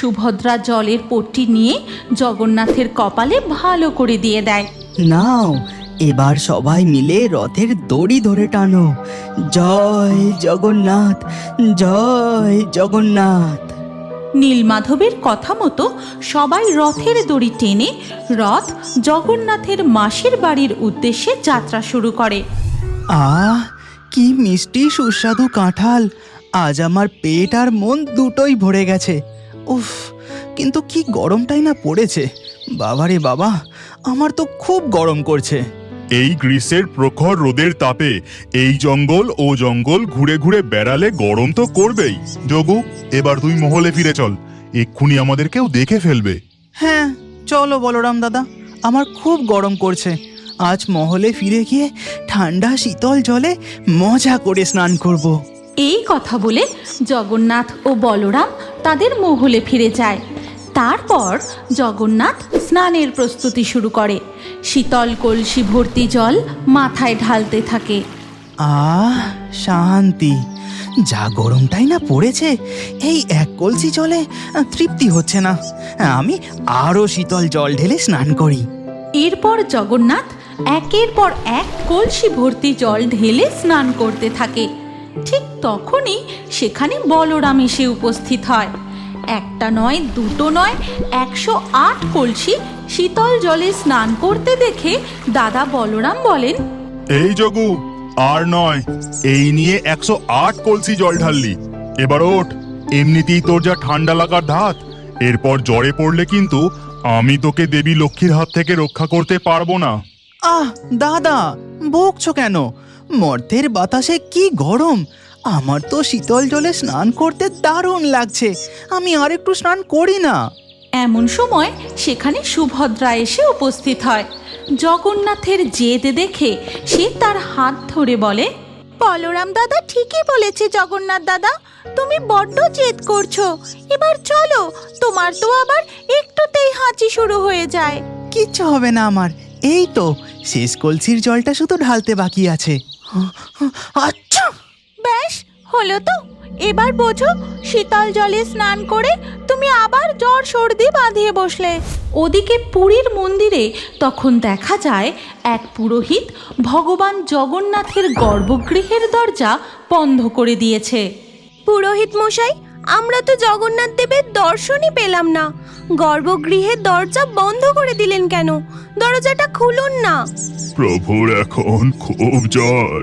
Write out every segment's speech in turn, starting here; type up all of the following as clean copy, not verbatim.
সুভদ্রা জলের পট্টি নিয়ে জগন্নাথের কপালে ভালো করে দিয়ে দেয়। নাও, এবার সবাই মিলে রথের দড়ি ধরে টানো। জয় জগন্নাথ, জয় জগন্নাথ। নীলমাধবের কথা মতো সবাই রথের দড়ি টেনে রথ জগন্নাথের মাসির বাড়ির উদ্দেশ্যে যাত্রা শুরু করে। আহ, কি মিষ্টি সুস্বাদু কাঁঠাল! আজ আমার পেট আর মন দুটোই ভরে গেছে। উফ, কিন্তু কি গরমটাই না পড়েছে। বাবারে বাবা, আমার তো খুব গরম করছে। এই গ্রীষ্মের প্রখর রোদের তাপে এই জঙ্গল ও জঙ্গল ঘুরে ঘুরে বেড়ালে গরম তো করবেই। যোগু, এবার তুই মহলে ফিরে চল, এক্ষুনি আমাদের কেউ দেখে ফেলবে। হ্যাঁ, চলো বলরাম দাদা, আমার খুব গরম করছে। আজ মহলে ফিরে গিয়ে ঠান্ডা শীতল জলে মজা করে স্নান করব। এই কথা বলে জগন্নাথ ও বলরাম তাদের মহলে ফিরে যায়। তারপর জগন্নাথ স্নানের প্রস্তুতি শুরু করে। শীতল কলসি ভর্তি জল মাথায় ঢালতে থাকে। আহ, শান্তি! যা গরমটাই না পড়েছে, এই এক কলসি জলে তৃপ্তি হচ্ছে না। আমি আরো শীতল জল ঢেলে স্নান করি। এরপর জগন্নাথ একের পর এক কলসি ভর্তি জল ঢেলে স্নান করতে থাকে। ঠিক তখনই সেখানে বলরাম এসে উপস্থিত হয়। একটা নয়, দুটো নয়, 108 কলসি শীতল জলে স্নান করতে দেখে দাদা বলরাম বলেন, এই যোগু, আর নয়, এই নিয়ে 108 কলসি জল ঢাললি। এবার ওঠ, এমনিতেই তোর যা ঠান্ডা লাগার ধাত, এরপর জ্বরে পড়লে কিন্তু আমি তোকে দেবী লক্ষ্মীর হাত থেকে রক্ষা করতে পারবো না। আহ দাদা, বকছো কেন? মর্তের বাতাসে কি গরম! আমার তো শীতল জলে স্নান করতে দারুণ লাগছে। আমি আর একটু স্নান করি না। এমন সময় সেখানে সুভদ্রা এসে উপস্থিত হয়। জগন্নাথের জেদ দেখে সে তার হাত ধরে বলে, বলরাম দাদা ঠিকই বলেছে জগন্নাথ দাদা, তুমি বড্ড জেদ করছো। এবার চলো, তোমার তো আবার একটুতেই হাঁচি শুরু হয়ে যায়। কিচ্ছু হবে না আমার, এই তো শেষ কলসির জলটা শুধু ঢালতে বাকি আছে। আচ্ছা, ব্যাস হলো তো, এবার বোঝো, শীতল জলে স্নান করে তুমি আবার জ্বর সর্দি বাঁধিয়ে বসলে। ওদিকে পুরীর মন্দিরে তখন দেখা যায় এক পুরোহিত ভগবান জগন্নাথের গর্ভগৃহের দরজা বন্ধ করে দিয়েছে। পুরোহিত মশাই, আমরা তো জগন্নাথ দেবের দর্শনই পেলাম না। গর্ভগৃহের দরজা বন্ধ করে দিলেন কেন? দরজাটা খুলুন না। প্রভুর এখন খুব জ্বর,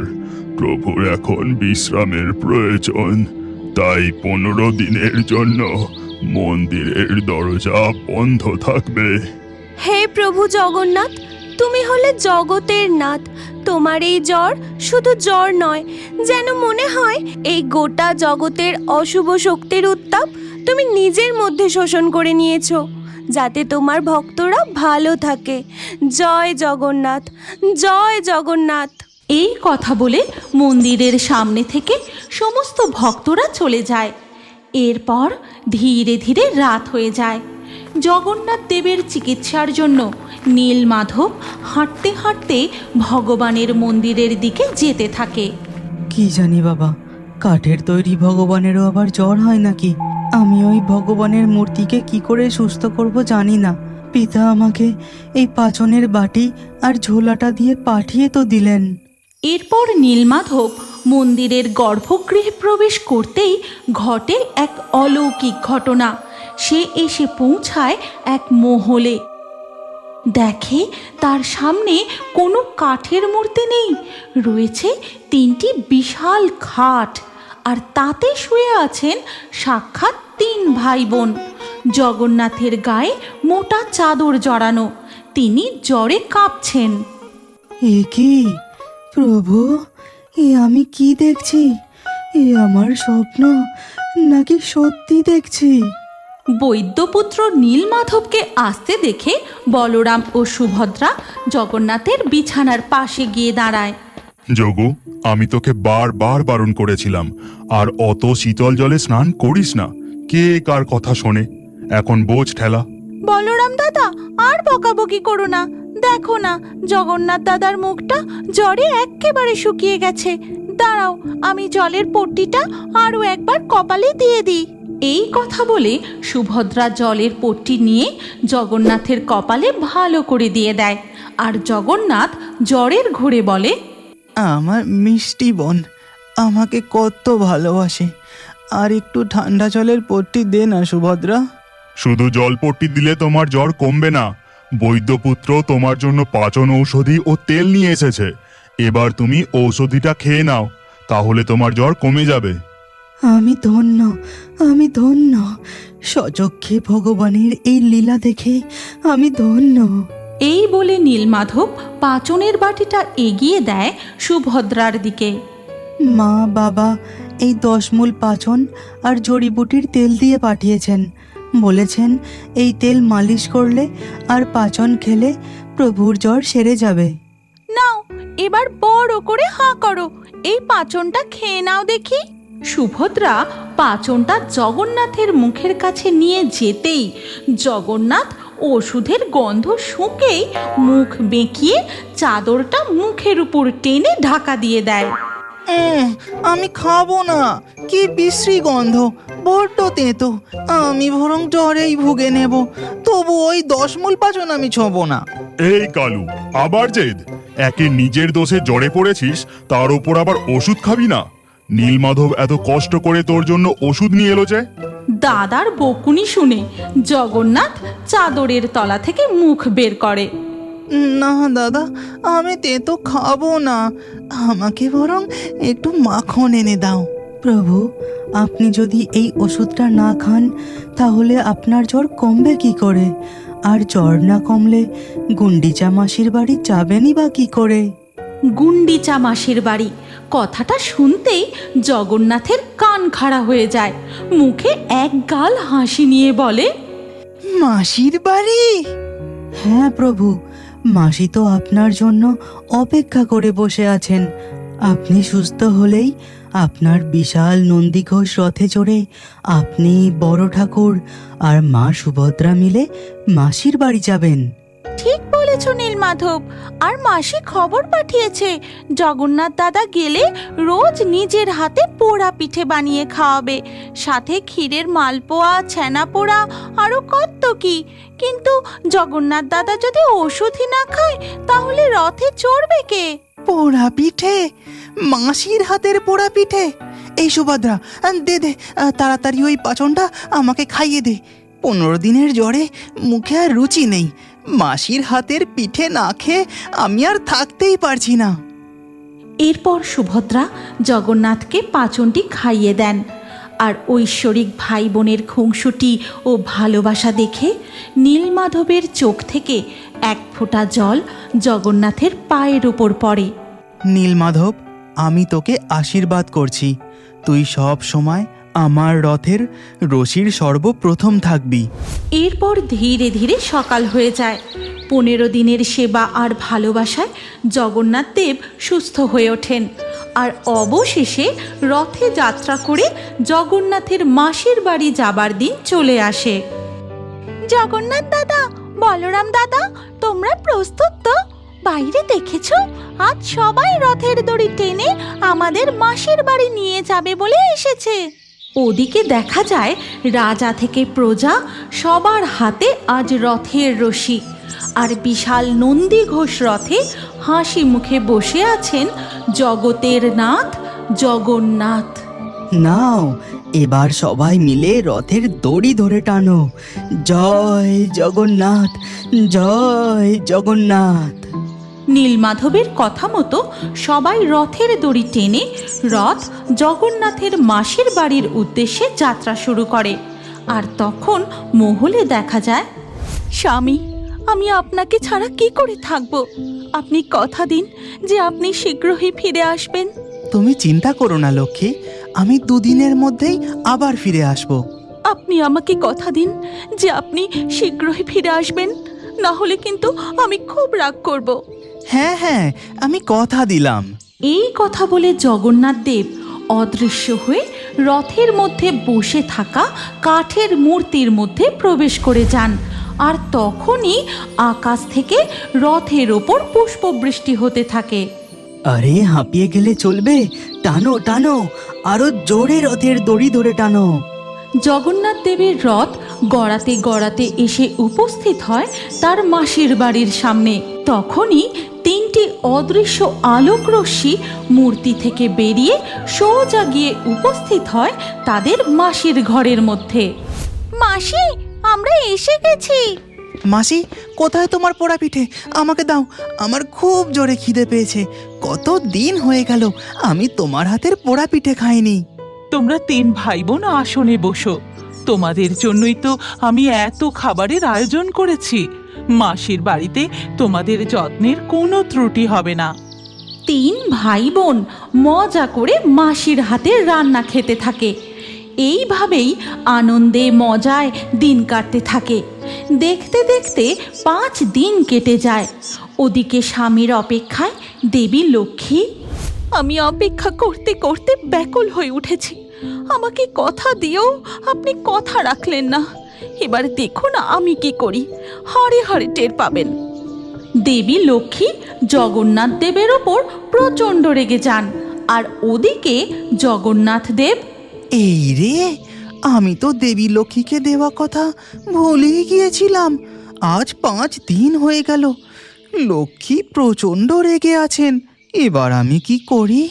প্রভুর এখন বিশ্রামের প্রয়োজন, তাই 15 দিনের জন্য মন্দিরের দরজা বন্ধ থাকবে। হে প্রভু জগন্নাথ, তুমি হলে জগতের নাথ। তোমার এই জ্বর শুধু জ্বর নয়, যেন মনে হয় এই গোটা জগতের অশুভ শক্তির উত্তাপ তুমি নিজের মধ্যে শোষণ করে নিয়েছো, যাতে তোমার ভক্তরা ভালো থাকে। জয় জগন্নাথ, জয় জগন্নাথ। এই কথা বলে মন্দিরের সামনে থেকে সমস্ত ভক্তরা চলে যায়। এরপর ধীরে ধীরে রাত হয়ে যায়। জগন্নাথ দেবের চিকিৎসার জন্য নীলমাধব হাঁটতে হাঁটতে ভগবানের মন্দিরের দিকে যেতে থাকে। কি জানি বাবা, কাঠের তৈরি ভগবানেরও আবার জ্বর হয় নাকি? আমি ওই ভগবানের মূর্তিকে কি করে সুস্থ করব জানি না। পিতা আমাকে এই পাচনের বাটি আর ঝোলাটা দিয়ে পাঠিয়ে তো দিলেন। এরপর নীলমাধব মন্দিরের গর্ভগৃহে প্রবেশ করতেই ঘটে এক অলৌকিক ঘটনা। সে এসে পৌঁছায় এক মহলে। দেখে তার সামনে কোনো কাঠের মূর্তি নেই, রয়েছে 3টি বিশাল খাট, আর তাতে শুয়ে আছেন সাক্ষাৎ 3 ভাই বোন। জগন্নাথের গায়ে মোটা চাদর জড়ানো, তিনি জ্বরে কাঁপছেন। এ কি প্রভু, এ আমি কি দেখছি? এ আমার স্বপ্ন নাকি সত্যি দেখছি? বৈদ্যপুত্র নীলমাধবকে আসতে দেখে বলরাম ও সুভদ্রা জগন্নাথের বিছানার পাশে গিয়ে দাঁড়ায়। যোগু, আমি তোকে বারবার বারণ করেছিলাম, আর অত শীতল জলে স্নান করিস না। কে কার কথা শোনে? এখন বোঝ ঠেলা। বলরাম দাদা, আর বকাবকি করো না। দেখো না, জগন্নাথ দাদার মুখটা জ্বরে একেবারে শুকিয়ে গেছে। দাঁড়াও, আমি জলের পট্টিটা আরও একবার কপালে দিয়ে দিই। এই কথা বলে সুভদ্রা জলের পট্টি নিয়ে জগন্নাথের কপালে ভালো করে দিয়ে দেয়। আর জগন্নাথ জ্বরের ঘুরে বলে, আমার মিষ্টি বোন আমাকে কত ভালোবাসে, আর একটু ঠান্ডা জলের পট্টি দে না সুভদ্রা। শুধু জলপট্টি দিলে তোমার জ্বর কমবে না। বৈদ্যপুত্র তোমার জন্য পাচন ঔষধি ও তেল নিয়ে এসেছে। এবার তুমি ঔষধিটা খেয়ে নাও, তাহলে তোমার জ্বর কমে যাবে। আমি ধন্য, আমি ধন্য। সচক্ষে ভগবানের এই লীলা দেখে আমি ধন্য। এই বলে নীলমাধব পাচনের বাটিটা এগিয়ে দেয় সুভদ্রার দিকে। মা বাবা এই 10 মূল পাচন আর জড়িবুটির তেল দিয়ে পাঠিয়েছেন। বলেছেন এই তেল মালিশ করলে আর পাচন খেলে প্রভুর জ্বর সেরে যাবে। নাও, এবার বড় করে হাঁ করো, এই পাচনটা খেয়ে নাও দেখি। সুভদ্রা পাচনটা জগন্নাথের মুখের কাছে নিয়ে যেতেই জগন্নাথ ওষুধের গন্ধ শুঁকেই মুখ বেঁকিয়ে চাদরটা মুখের উপর টেনে ঢাকা দিয়ে দেয়। আমি খাবো না, কি বিশ্রী গন্ধ, বড্ড তেতো। আমি বরং জ্বরেই ভুগে নেব, তবু ওই 10 মূল পাচন আমি ছোঁবো না। এই কালু, আবার জেদ? একে নিজের দোষে জ্বরে পড়েছিস, তার উপর আবার ওষুধ খাবি না? নীলমাধব এত কষ্ট করে তোর জন্য ওষুধ নিয়ে এলো যে। দাদার বকুনি শুনে জগন্নাথ চাদরের তলা থেকে মুখ বের করে। না দাদা, আমি তেতো খাবো না, আমাকে বরং একটু মাখন এনে দাও। প্রভু, আপনি যদি এই ওষুধটা না খান তাহলে আপনার জ্বর কমবে কি করে? আর জ্বর না কমলে গুন্ডিচা মাসির বাড়ি যাবেনই বা কি করে? গুন্ডিচা মাসির বাড়ি কথাটা শুনতেই জগন্নাথের কান খাড়া হয়ে যায়। মুখে এক গাল হাসি নিয়ে বলে, মাসির বাড়ি? হ্যাঁ প্রভু, মাসি তো আপনার জন্য অপেক্ষা করে বসে আছেন। আপনি সুস্থ হলেই আপনার বিশাল নন্দীঘোষ রথে চড়ে আপনি, বড় ঠাকুর আর মা সুভদ্রা মিলে মাসির বাড়ি যাবেন। ঠিক বলেছ নীলমাধব। আর মাসি খবর পাঠিয়েছে জগন্নাথ দাদা গেলে রোজ নিজের হাতে পোড়া পিঠে বানিয়ে খাওয়াবে, সাথে ক্ষীরের মালপোয়া, ছানা পোড়া, আরো কত কি। কিন্তু জগন্নাথ দাদা যদি ওষুধই না খায় তাহলে রথে চড়বে কে? পোড়া পিঠে? মাসির হাতের পোড়া পিঠে? এই সুভদ্রা, দে দে তাড়াতাড়ি ওই পাচনটা আমাকে খাইয়ে দে। 15 দিনের জ্বরে মুখে আর রুচি নেই। মাসির হাতের পিঠে না খেয়ে আমি আর থাকতেই পারছি না। এরপর সুভদ্রা জগন্নাথকে পাচনটি খাইয়ে দেন। আর ঐশ্বরিক ভাই বোনের খুংসুটি ও ভালোবাসা দেখে নীলমাধবের চোখ থেকে এক ফোঁটা জল জগন্নাথের পায়ের উপর পড়ে। নীলমাধব, আমি তোকে আশীর্বাদ করছি, তুই সব সময় আমার রথের রশির সর্বপ্রথম থাকবি। এরপর ধীরে ধীরে সকাল হয়ে যায়। 15 দিনের সেবা আর ভালোবাসায় জগন্নাথ দেব সুস্থ হয়ে ওঠেন। আর অবশেষে রথে যাত্রা করে জগন্নাথের মাসির বাড়ি যাবার দিন চলে আসে। জগন্নাথ দাদা, বলরাম দাদা, তোমরা প্রস্তুত তো? বাইরে দেখেছো, আজ সবাই রথের দড়ি টেনে আমাদের মাসির বাড়ি নিয়ে যাবে বলে এসেছে। ওদিকে দেখা যায় রাজা থেকে প্রজা সবার হাতে আজ রথের রশি। আর বিশাল নন্দীঘোষ রথে হাসি মুখে বসে আছেন জগতের নাথ জগন্নাথ। নাও, এবার সবাই মিলে রথের দড়ি ধরে টানো। জয় জগন্নাথ, জয় জগন্নাথ। নীলমাধবের কথা মতো সবাই রথের দড়ি টেনে রথ জগন্নাথের মাসির বাড়ির উদ্দেশ্যে যাত্রা শুরু করে। আর তখন মহলে দেখা যায়, স্বামী, আমি আপনাকে ছাড়া কি করে থাকব? আপনি কথা দিন যে আপনি শীঘ্রই ফিরে আসবেন। তুমি চিন্তা করো না লক্ষ্মী, আমি 2 দিনের মধ্যেই আবার ফিরে আসব। আপনি আমাকে কথা দিন যে আপনি শীঘ্রই ফিরে আসবেন, না হলে কিন্তু আমি খুব রাগ করব। হ্যাঁ হ্যাঁ, আমি কথা দিলাম। এই কথা বলে জগন্নাথ দেব অদৃশ্য হয়ে রথের মধ্যে বসে থাকা কাঠের মূর্তির মধ্যে প্রবেশ করে যান। আর তখনই আকাশ থেকে রথের ওপর পুষ্পবৃষ্টি হতে থাকে। আরে, হাঁপিয়ে গেলে চলবে, টানো টানো, আরো জোরে রথের দড়ি ধরে টানো। জগন্নাথ দেবের রথ গড়াতে গড়াতে এসে উপস্থিত হয় তার মাসির বাড়ির সামনে। তখনই তিনটি অদৃশ্য আলোক রশ্মি মূর্তি থেকে বেরিয়ে সোজা গিয়ে উপস্থিত হয় তাদের মাসির ঘরের মধ্যে। মাসি, আমরা এসে গেছি। মাসি, কোথায় তোমার পোড়া পিঠে? আমাকে দাও, আমার খুব জোরে খিদে পেয়েছে। কত দিন হয়ে গেল আমি তোমার হাতের পোড়া পিঠে খাইনি। তোমরা 3 ভাই বোন আসনে বসো। তোমাদের জন্যই তো আমি এত খাবারের আয়োজন করেছি। মাসির বাড়িতে তোমাদের যত্নের কোনো ত্রুটি হবে না। 3 ভাই বোন মজা করে মাসির হাতে রান্না খেতে থাকে। এইভাবেই আনন্দে মজায় দিন কাটতে থাকে। দেখতে দেখতে 5 দিন কেটে যায়। ওদিকে স্বামীর অপেক্ষায় দেবী লক্ষ্মী। আমি অপেক্ষা করতে করতে ব্যাকুল হয়ে উঠেছি। আমাকে কথা দিয়েও আপনি কথা রাখলেন না। এবার দেখুন আমি কি করি, হাড়ে হাড়ে টের পাবেন। দেবী লক্ষ্মী জগন্নাথ দেবের ওপর প্রচণ্ড রেগে যান। আর ওদিকে জগন্নাথ দেব, এই রে, আমি তো দেবী লক্ষ্মীকে দেওয়া কথা ভুলেই গিয়েছিলাম। আজ 5 দিন হয়ে গেল, লক্ষ্মী প্রচণ্ড রেগে আছেন। এবার আমি কি করি?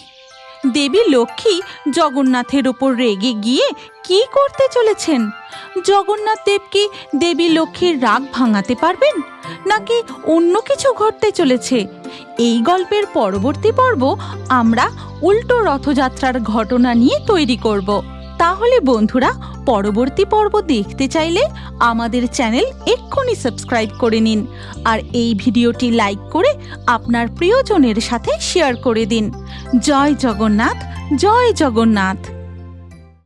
দেবী লক্ষ্মী জগন্নাথের ওপর রেগে গিয়ে কি করতে চলেছেন? জগন্নাথ দেব কি দেবী লক্ষ্মীর রাগ ভাঙাতে পারবেন, নাকি অন্য কিছু ঘটতে চলেছে? এই গল্পের পরবর্তী পর্ব আমরা উল্টো রথযাত্রার ঘটনা নিয়ে তৈরি করব। তাহলে বন্ধুরা, পরবর্তী পর্ব দেখতে চাইলে আমাদের চ্যানেল এক্ষুনি সাবস্ক্রাইব করে নিন। আর এই ভিডিওটি লাইক করে আপনার প্রিয়জনের সাথে শেয়ার করে দিন। জয় জগন্নাথ, জয় জগন্নাথ।